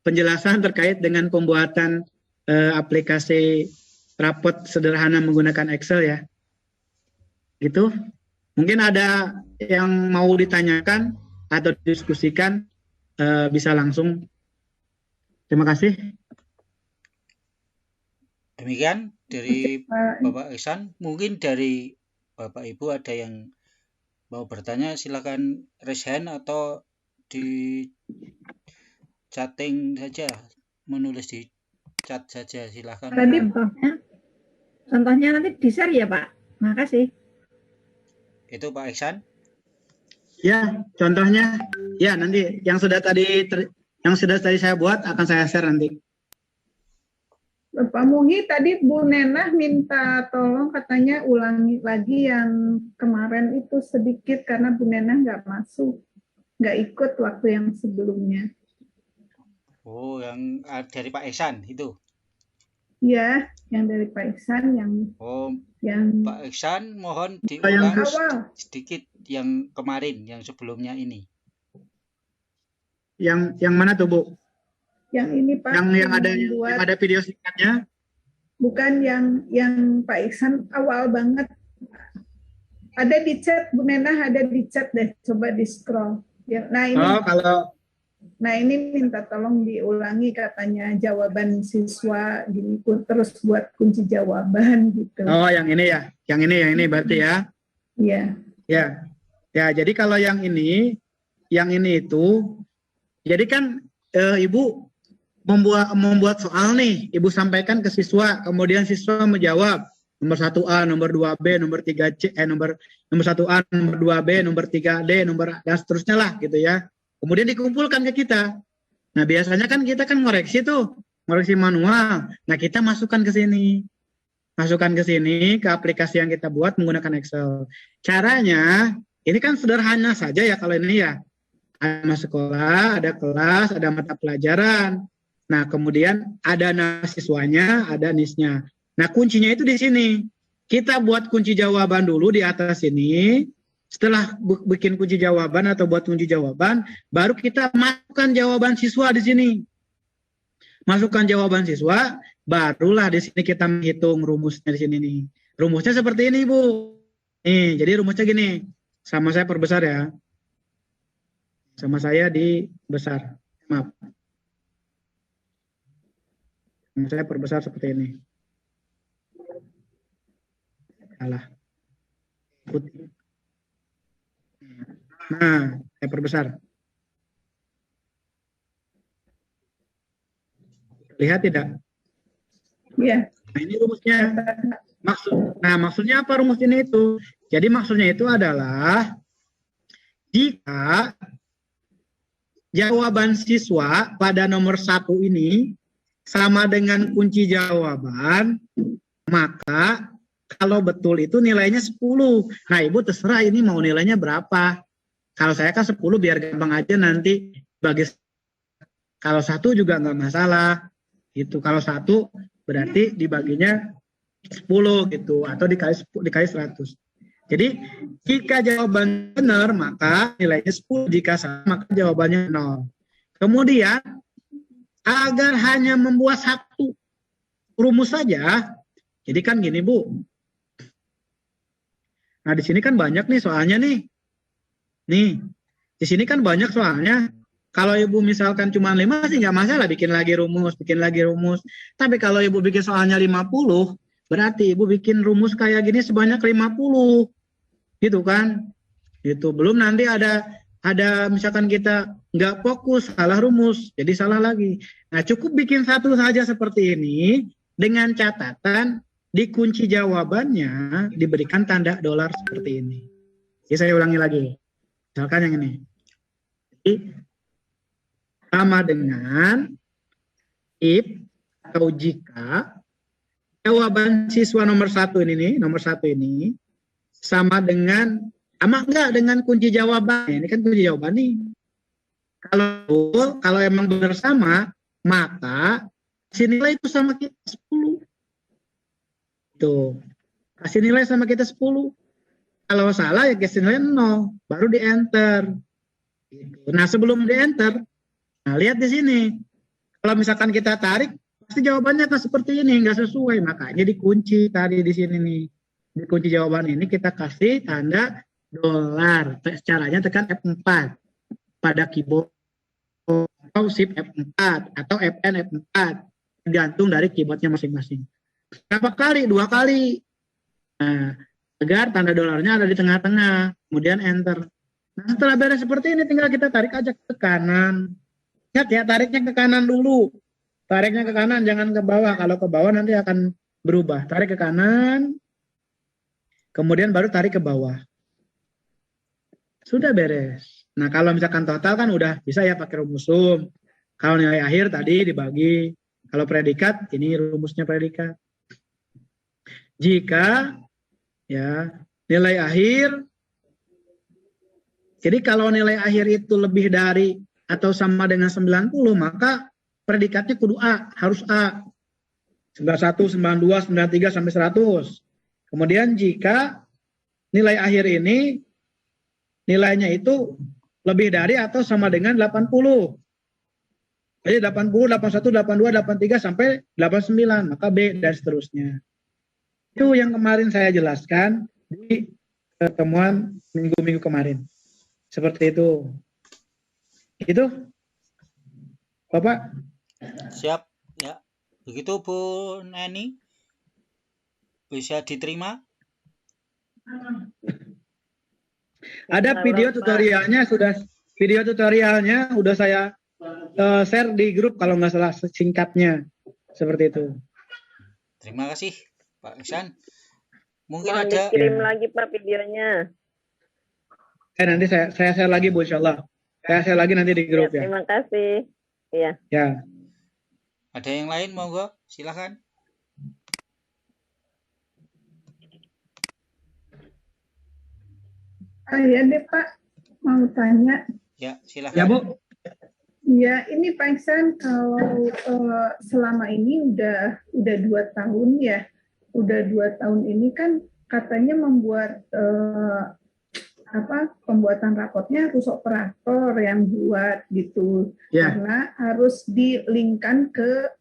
S5: penjelasan terkait dengan pembuatan aplikasi rapot sederhana menggunakan Excel ya. Gitu. Mungkin ada yang mau ditanyakan, atau diskusikan bisa langsung. Terima kasih.
S6: Demikian dari
S3: Pak.
S6: Bapak Ihsan. Mungkin dari Bapak Ibu ada yang mau bertanya, silakan raise hand atau di chatting saja, menulis di chat saja, silakan.
S3: Tadi
S4: Contohnya nanti di-share ya, Pak. Makasih.
S6: Itu Pak Ihsan.
S5: Ya, contohnya ya nanti yang sudah tadi saya buat akan saya share nanti.
S3: Pak Muhi, tadi Bu Nenah minta tolong katanya ulangi lagi yang kemarin itu sedikit karena Bu Nenah nggak masuk, nggak ikut waktu yang sebelumnya.
S6: Oh, yang dari Pak Ihsan itu.
S3: Ya, yang dari Pak Ihsan yang
S6: Pak Ihsan mohon
S5: yang
S6: diulang
S3: awal.
S6: sedikit yang kemarin, yang sebelumnya ini.
S5: Yang mana tuh, Bu?
S3: Yang ini Pak.
S5: Yang ada video singkatnya.
S3: Bukan yang Pak Ihsan awal banget. Ada di chat, Bu Nenah ada di chat deh, coba di scroll. Nah ini. Nah ini minta tolong diulangi katanya jawaban siswa gini terus buat kunci jawaban gitu.
S5: Oh yang ini ya, yang ini berarti ya?
S3: Iya.
S5: Ya jadi kalau yang ini itu, jadi kan Ibu membuat soal nih, Ibu sampaikan ke siswa, kemudian siswa menjawab nomor 1A, nomor 2B, nomor 3C, nomor 1A, nomor 2B, nomor 3D, dan seterusnya lah gitu ya. Kemudian dikumpulkan ke kita. Nah biasanya kan kita kan ngoreksi manual. Nah kita masukkan ke sini. Ke aplikasi yang kita buat menggunakan Excel. Caranya, ini kan sederhana saja ya kalau ini ya. Ada sekolah, ada kelas, ada mata pelajaran. Nah kemudian ada nama siswanya, ada NIS-nya. Nah kuncinya itu di sini. Kita buat kunci jawaban dulu di atas ini. Setelah bikin kunci jawaban atau buat kunci jawaban, baru kita masukkan jawaban siswa di sini. Masukkan jawaban siswa, barulah di sini kita menghitung rumusnya di sini nih. Rumusnya seperti ini, Bu. Nih, jadi rumusnya gini. Sama saya perbesar ya. Sama saya dibesar. Maaf. Sama saya perbesar seperti ini. Salah. Putih. Nah, saya perbesar. Lihat tidak?
S3: Iya.
S5: Nah, ini rumusnya. Maksudnya apa rumus ini itu? Jadi maksudnya itu adalah jika jawaban siswa pada nomor 1 ini sama dengan kunci jawaban, maka kalau betul itu nilainya 10. Nah, Ibu terserah ini mau nilainya berapa. Kalau saya kan 10 biar gampang aja nanti bagi. Kalau 1 juga nggak masalah. Gitu. Kalau 1 berarti dibaginya 10 gitu atau dikali 100. Jadi jika jawaban benar maka nilainya 10, jika salah maka jawabannya 0. Kemudian agar hanya membuat satu rumus saja. Jadi kan gini, Bu. Nah, di sini kan banyak nih soalnya nih. Nih, di sini kan banyak soalnya. Kalau Ibu misalkan cuma 5 sih nggak masalah, bikin lagi rumus. Tapi kalau Ibu bikin soalnya 50, berarti Ibu bikin rumus kayak gini sebanyak 50. Gitu kan? Itu belum nanti ada misalkan kita nggak fokus, salah rumus, jadi salah lagi. Nah, cukup bikin satu saja seperti ini dengan catatan di kunci jawabannya diberikan tanda dolar seperti ini. Jadi saya ulangi lagi. Misalkan yang ini. Jadi, sama dengan if atau jika jawaban siswa nomor 1 ini sama dengan dengan kunci jawaban. Ini kan kunci jawaban nih. Kalau emang benar sama, maka kasih nilai itu sama kita 10. Tuh. Kasih nilai sama kita 10. Kalau salah ya kasih nilai 0, baru di enter. Nah, sebelum di enter, nah lihat di sini. Kalau misalkan kita tarik, pasti jawabannya kan seperti ini, nggak sesuai. Makanya dikunci tadi di sini nih. Di kunci jawaban ini kita kasih tanda dolar. Caranya tekan F4. pada keyboard atau Shift F4 atau Fn F4, tergantung dari keyboardnya masing-masing. Berapa kali? 2 kali. Nah, agar tanda dolarnya ada di tengah-tengah, kemudian enter. Nah, setelah beres seperti ini, tinggal kita tarik aja ke kanan. Ingat ya, tariknya ke kanan dulu. Tariknya ke kanan, jangan ke bawah. Kalau ke bawah nanti akan berubah. Tarik ke kanan, kemudian baru tarik ke bawah. Sudah beres. Nah, kalau misalkan total kan udah bisa ya pakai rumus sum. Kalau nilai akhir tadi dibagi. Kalau predikat, ini rumusnya predikat. Jika ya nilai akhir, jadi kalau nilai akhir itu lebih dari atau sama dengan 90, maka predikatnya kudu A, harus A. 91, 92, 93 sampai 100. Kemudian jika nilai akhir ini nilainya itu lebih dari atau sama dengan 80. Jadi 80, 81, 82, 83 sampai 89, maka B dan seterusnya. Itu yang kemarin saya jelaskan di pertemuan minggu-minggu kemarin. Seperti itu. Itu, Bapak?
S6: Siap, ya. Begitu Bu Neni? Bisa diterima?
S5: Ada video tutorialnya udah saya share di grup kalau nggak salah singkatnya. Seperti itu.
S6: Terima kasih Pak Ihsan. Mungkin
S7: Mohon
S6: ada
S7: dikirim lagi Pak videonya.
S5: Nanti saya share lagi Bu, insyaallah. Saya share lagi nanti di grup ya.
S7: Terima kasih. Iya.
S5: Ya.
S6: Ada yang lain monggo, silakan.
S3: Ya deh Pak, mau tanya.
S6: Ya, silakan.
S5: Ya Bu.
S3: Ya, ini Pak Ihsan, kalau selama ini udah 2 tahun ya, udah 2 tahun ini kan katanya membuat pembuatan rapotnya harus operator yang buat gitu, karena harus di-linkkan ke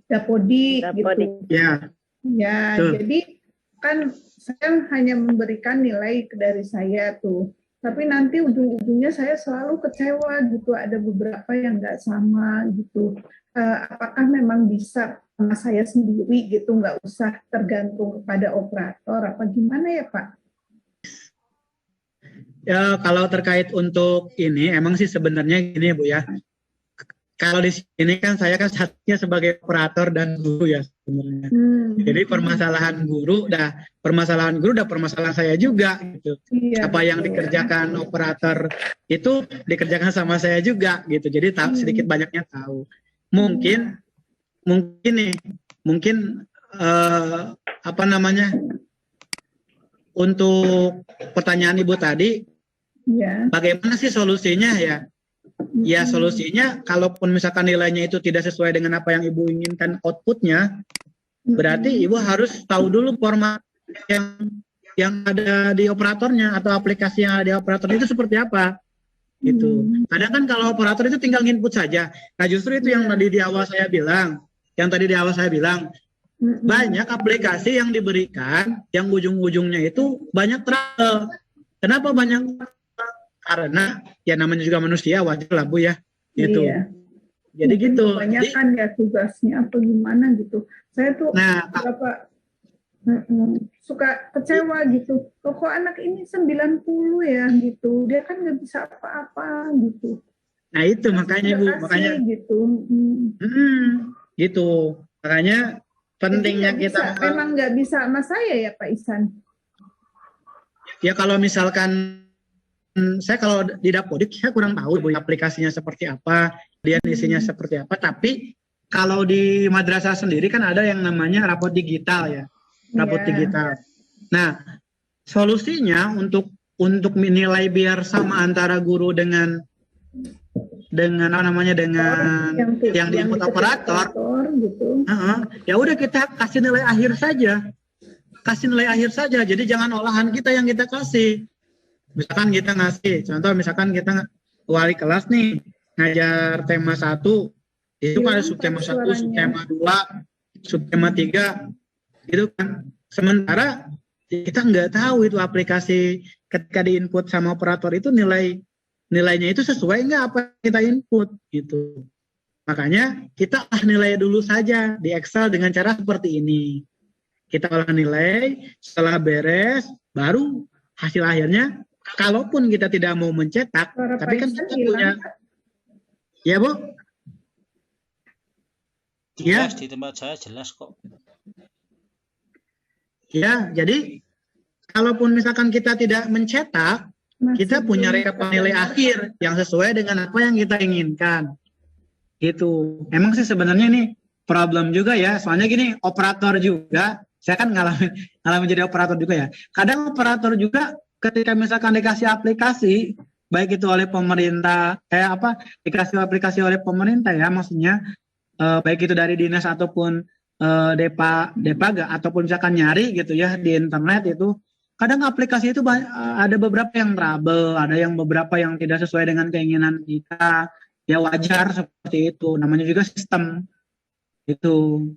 S3: Dapodi gitu.
S5: Ya.
S3: Ya, jadi kan saya hanya memberikan nilai dari saya tuh. Tapi nanti ujung-ujungnya saya selalu kecewa gitu, ada beberapa yang nggak sama gitu. Apakah memang bisa sama saya sendiri gitu, nggak usah tergantung kepada operator, apa gimana ya Pak?
S5: Ya, kalau terkait untuk ini, emang sih sebenarnya gini Bu ya. Kalau di sini kan saya kan satunya sebagai operator dan guru ya sebenarnya. Jadi permasalahan guru udah permasalahan saya juga gitu. Iya, apa yang dikerjakan operator itu dikerjakan sama saya juga gitu. Jadi sedikit banyaknya tahu. Mungkin untuk pertanyaan Ibu tadi, bagaimana sih solusinya ya? Ya solusinya, kalaupun misalkan nilainya itu tidak sesuai dengan apa yang Ibu inginkan outputnya, berarti Ibu harus tahu dulu format yang ada di operatornya atau aplikasi yang ada di operator itu seperti apa. Gitu. Kadang kan kalau operator itu tinggal input saja. Nah justru itu yang tadi di awal saya bilang, banyak aplikasi yang diberikan yang ujung-ujungnya itu banyak trouble. Kenapa banyak? Karena ya namanya juga manusia, wajar lah Bu ya, gitu. Iya. Jadi mungkin gitu.
S3: Kebanyakan ya tugasnya apa gimana gitu. Saya tuh suka kecewa gitu. Kok anak ini 90 ya gitu. Dia kan nggak bisa apa-apa gitu.
S5: Nah itu makanya Bu, makanya
S3: gitu.
S5: Gitu. Makanya pentingnya kita
S3: memang nggak bisa sama saya ya Pak Ihsan.
S5: Ya kalau misalkan saya kalau di Dapodik saya kurang tahu Bu aplikasinya seperti apa, dia isinya seperti apa, tapi kalau di madrasah sendiri kan ada yang namanya rapot digital ya. Rapot digital. Nah, solusinya untuk nilai biar sama antara guru dengan yang diinput operator gitu. Ya udah kita kasih nilai akhir saja. Jadi jangan olahan kita yang kita kasih. Misalkan kita ngasih, contoh misalkan kita wali kelas nih ngajar tema 1, itu kan ada subtema 1, subtema 2, subtema 3, itu kan. Sementara kita nggak tahu itu aplikasi ketika diinput sama operator itu nilai nilainya itu sesuai nggak apa yang kita input gitu. Makanya kita nilai dulu saja di Excel dengan cara seperti ini. Kita olah nilai, setelah beres, baru hasil akhirnya, kalaupun kita tidak mau mencetak, tapi kan kita punya, ya Bu?
S6: Jelas, di tempat saya jelas kok.
S5: Ya, jadi kalaupun misalkan kita tidak mencetak, kita punya rekapan nilai akhir yang sesuai dengan apa yang kita inginkan. Gitu. Emang sih sebenarnya ini problem juga ya, soalnya gini, operator juga, saya kan ngalamin jadi operator juga ya. Kadang operator juga ketika misalkan dikasih aplikasi, baik itu oleh pemerintah, dikasih aplikasi oleh pemerintah ya, maksudnya baik itu dari dinas ataupun Depaga ataupun misalkan nyari gitu ya di internet itu, kadang aplikasi itu ada beberapa yang trouble, ada yang beberapa yang tidak sesuai dengan keinginan kita. Ya wajar seperti itu, namanya juga sistem itu.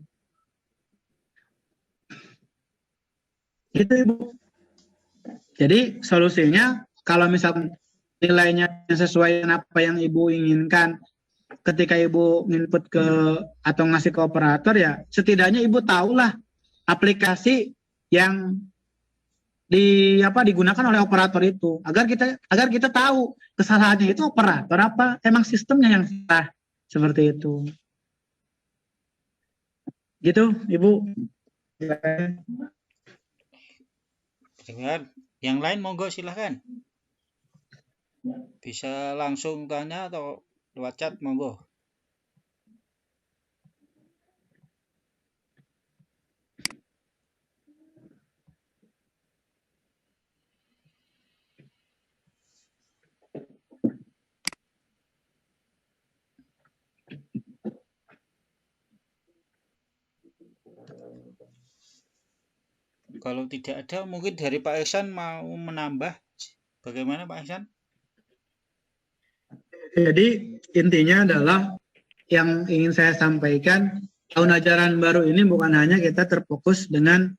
S5: Gitu Ibu. Jadi solusinya kalau misalkan nilainya sesuai dengan apa yang Ibu inginkan, ketika Ibu input ke atau ngasih ke operator ya, setidaknya Ibu tahulah aplikasi yang digunakan oleh operator itu, agar kita tahu kesalahannya itu operator apa emang sistemnya yang salah, seperti itu. Gitu Ibu.
S6: Dengan yang lain monggo silahkan, bisa langsung tanya atau lewat chat monggo. Kalau tidak ada, mungkin dari Pak Ihsan mau menambah. Bagaimana Pak Ihsan?
S5: Jadi intinya adalah yang ingin saya sampaikan, tahun ajaran baru ini bukan hanya kita terfokus dengan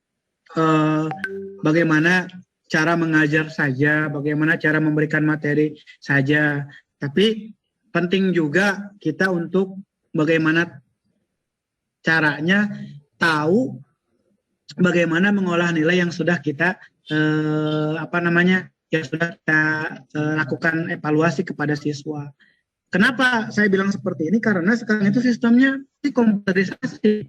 S5: bagaimana cara mengajar saja, bagaimana cara memberikan materi saja, tapi penting juga kita untuk bagaimana caranya tahu bagaimana mengolah nilai yang sudah kita yang sudah kita lakukan evaluasi kepada siswa. Kenapa saya bilang seperti ini? Karena sekarang itu sistemnya komputerisasi.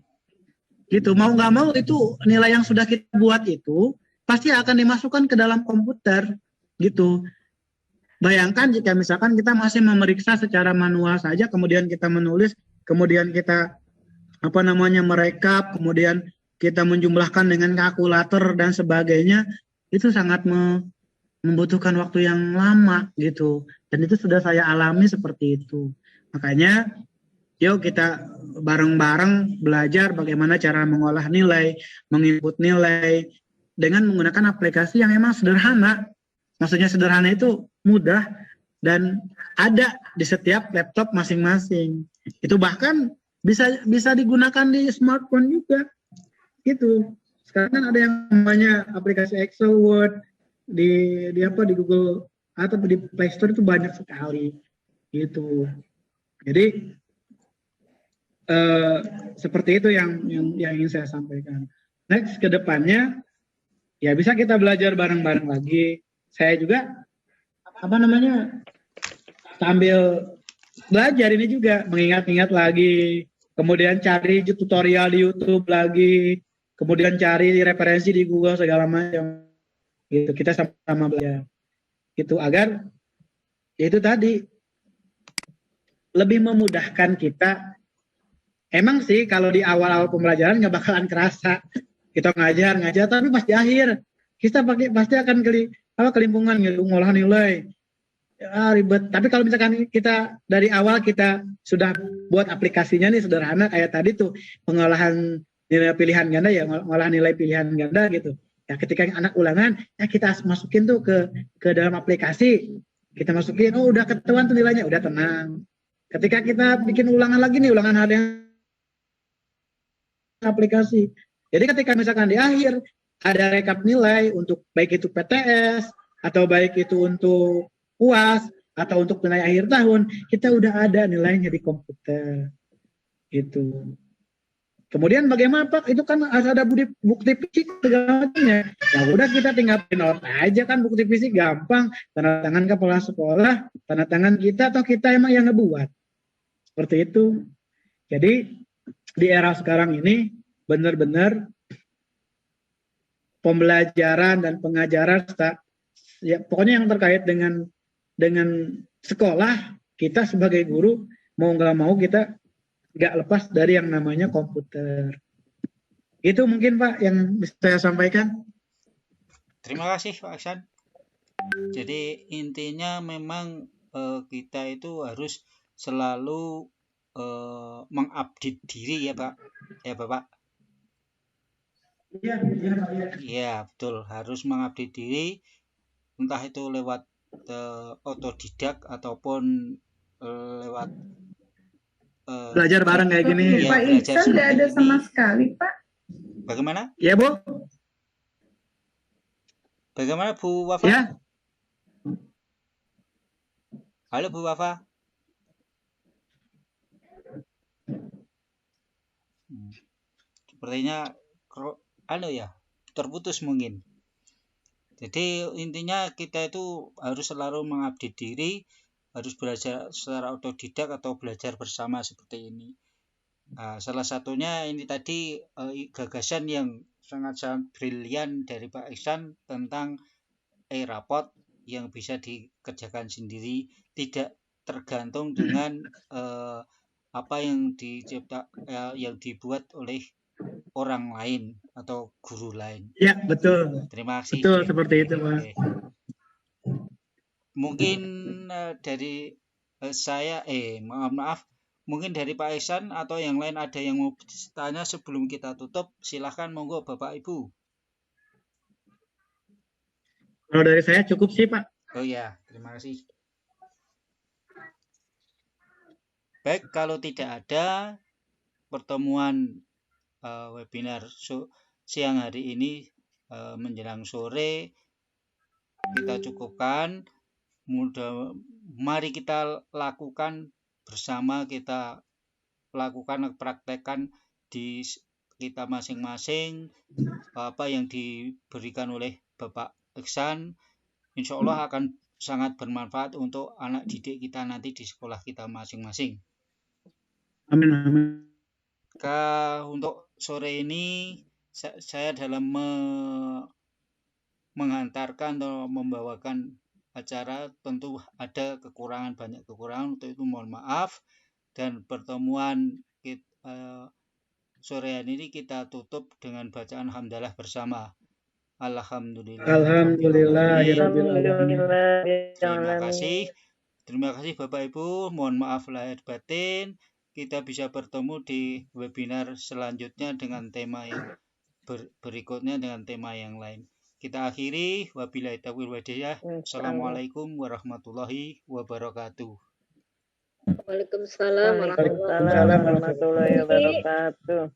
S5: Gitu, mau nggak mau itu nilai yang sudah kita buat itu pasti akan dimasukkan ke dalam komputer. Gitu. Bayangkan jika misalkan kita masih memeriksa secara manual saja, kemudian kita menulis, kemudian kita merekap, kemudian kita menjumlahkan dengan kalkulator dan sebagainya, itu sangat membutuhkan waktu yang lama gitu. Dan itu sudah saya alami seperti itu. Makanya yuk kita bareng-bareng belajar bagaimana cara mengolah nilai, menginput nilai dengan menggunakan aplikasi yang memang sederhana. Maksudnya sederhana itu mudah dan ada di setiap laptop masing-masing. Itu bahkan bisa digunakan di smartphone juga. Gitu. Sekarang kan ada yang namanya aplikasi Excel, Word di Google atau di Play Store itu banyak sekali. Gitu. Jadi seperti itu yang ingin saya sampaikan. Next ke depannya ya bisa kita belajar bareng-bareng lagi. Saya juga sambil belajar ini juga mengingat-ingat lagi, kemudian cari tutorial di YouTube lagi, kemudian cari referensi di Google segala macam. Gitu, kita sama-sama belajar. Itu agar itu tadi lebih memudahkan kita. Emang sih kalau di awal-awal pembelajaran nggak bakalan kerasa. Kita ngajar, tapi pas di akhir kita pasti akan kelimpungan gitu, ngolah nilai. Ya, ribet. Tapi kalau misalkan kita dari awal kita sudah buat aplikasinya nih sederhana kayak tadi tuh pengolahan nilai pilihan ganda ya, ngolah nilai pilihan ganda gitu. Ya ketika anak ulangan ya kita masukin tuh ke dalam aplikasi. Kita masukin, oh udah ketahuan tuh nilainya, udah tenang. Ketika kita bikin ulangan lagi nih, ulangan hal yang aplikasi. Jadi ketika misalkan di akhir ada rekap nilai untuk baik itu PTS atau baik itu untuk UAS, atau untuk nilai akhir tahun, kita udah ada nilainya di komputer. Gitu. Kemudian bagaimana Pak? Itu kan harus ada bukti fisik segala macamnya. Ya udah kita tinggal print out aja kan, bukti fisik gampang. Tanda tangan kepala sekolah, tanda tangan kita atau kita emang yang ngebuat. Seperti itu. Jadi di era sekarang ini benar-benar pembelajaran dan pengajaran ya pokoknya yang terkait dengan sekolah, kita sebagai guru mau nggak mau kita nggak lepas dari yang namanya komputer. Itu mungkin Pak yang bisa saya sampaikan.
S6: Terima kasih Pak Aksan. Jadi intinya memang kita itu harus selalu mengupdate diri ya Pak. Ya Bapak.
S5: Iya Pak.
S6: Iya betul, harus mengupdate diri, entah itu lewat otodidak ataupun lewat
S5: belajar bareng kayak gini.
S6: Ya,
S3: Pak Iksan nggak ada sama sekali, Pak.
S6: Bagaimana?
S5: Ya Bu.
S6: Bagaimana Bu Wafa?
S5: Ya.
S6: Halo Bu Wafa. Sepertinya terputus mungkin. Jadi intinya kita itu harus selalu mengupdate diri, harus belajar secara otodidak atau belajar bersama seperti ini. Nah, salah satunya ini tadi gagasan yang sangat-sangat brilian dari Pak Iksan tentang e-rapot yang bisa dikerjakan sendiri, tidak tergantung dengan apa yang dibuat oleh orang lain atau guru lain.
S5: Ya betul.
S6: Terima kasih.
S5: Betul seperti itu Pak.
S6: Oke. Mungkin dari saya maaf mungkin dari Pak Iksan atau yang lain ada yang mau tanya sebelum kita tutup, silahkan monggo Bapak Ibu.
S5: Kalau dari saya cukup sih Pak.
S6: Oh ya, terima kasih. Baik, kalau tidak ada pertemuan webinar siang hari ini menjelang sore kita cukupkan. Mari kita lakukan bersama, kita lakukan praktekkan di kita masing-masing apa yang diberikan oleh Bapak Iksan. Insya Allah akan sangat bermanfaat untuk anak didik kita nanti di sekolah kita masing-masing.
S5: Amin amin.
S6: Untuk sore ini saya dalam mengantarkan atau membawakan acara tentu ada banyak kekurangan, untuk itu mohon maaf, dan pertemuan sore hari ini kita tutup dengan bacaan hamdalah bersama. Alhamdulillah. Terima kasih Bapak Ibu, mohon maaf lahir batin. Kita bisa bertemu di webinar selanjutnya dengan tema yang berikutnya, dengan tema yang lain. Kita akhiri, wabillahi taufiq wal hidayah. Assalamualaikum warahmatullahi wabarakatuh.
S7: Waalaikumsalam warahmatullahi wabarakatuh.